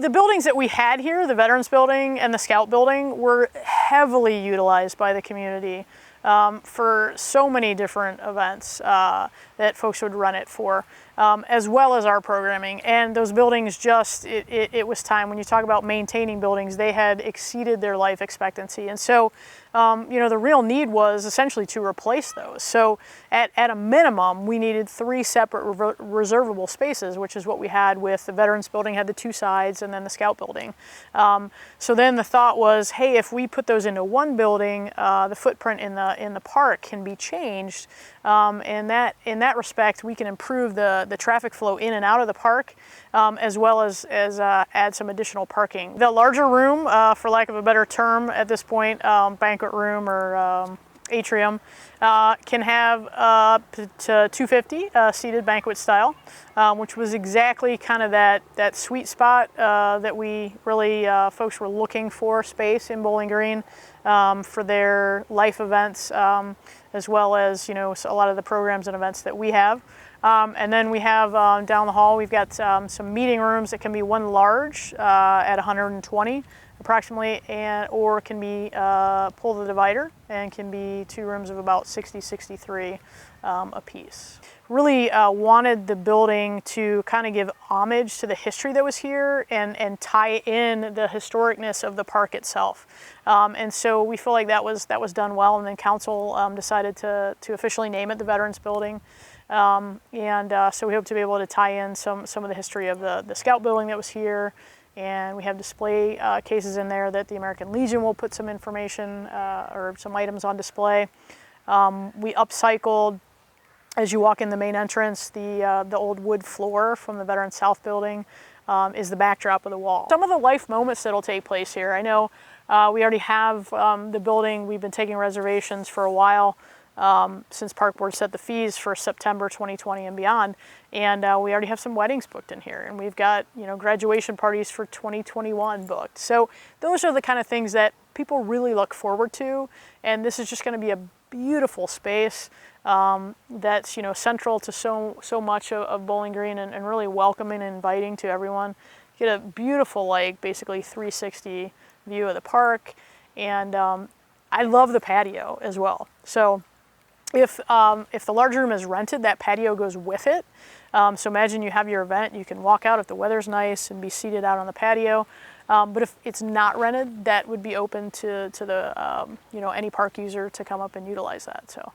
The buildings that we had here, the Veterans Building and the Scout Building, were heavily utilized by the community for so many different events that folks would run it for, as well as our programming. And those buildings just, it was time. When you talk about maintaining buildings, they had exceeded their life expectancy. And so, you know, the real need was essentially to replace those. So at a minimum, we needed 3 separate reservable spaces, which is what we had with the Veterans Building, had the 2 sides, and then the Scout Building. So then the thought was, hey, if we put those into one building, the footprint in the park can be changed. And that, in that respect, we can improve the traffic flow in and out of the park, as well as add some additional parking. The larger room, for lack of a better term at this point, banquet room or atrium, can have up to 250 seated banquet style, which was exactly kind of that sweet spot that we really, folks were looking for space in Bowling Green for their life events, as well as, you know, a lot of the programs and events that we have. And then we have down the hall, we've got some meeting rooms that can be one large at 120 approximately, or can be pull the divider and can be 2 rooms of about 60, 63 apiece. Really wanted the building to kind of give homage to the history that was here and tie in the historicness of the park itself. And so we feel like that was done well, and then council decided to officially name it the Veterans Building. So we hope to be able to tie in some of the history of the Scout Building that was here, and we have display cases in there that the American Legion will put some information or some items on display. We upcycled, as you walk in the main entrance, the old wood floor from the Veterans South Building is the backdrop of the wall. Some of the life moments that'll take place here. I know we already have the building. We've been taking reservations for a while. Since Park Board set the fees for September 2020 and beyond, and we already have some weddings booked in here, and we've got, you know, graduation parties for 2021 booked. So those are the kind of things that people really look forward to, and this is just going to be a beautiful space that's, you know, central to so much of Bowling Green, and really welcoming and inviting to everyone. You get a beautiful, like, basically 360 view of the park, and I love the patio as well. So if the large room is rented, that patio goes with it. So imagine you have your event, you can walk out if the weather's nice and be seated out on the patio. But if it's not rented, that would be open to the you know, any park user to come up and utilize that. So.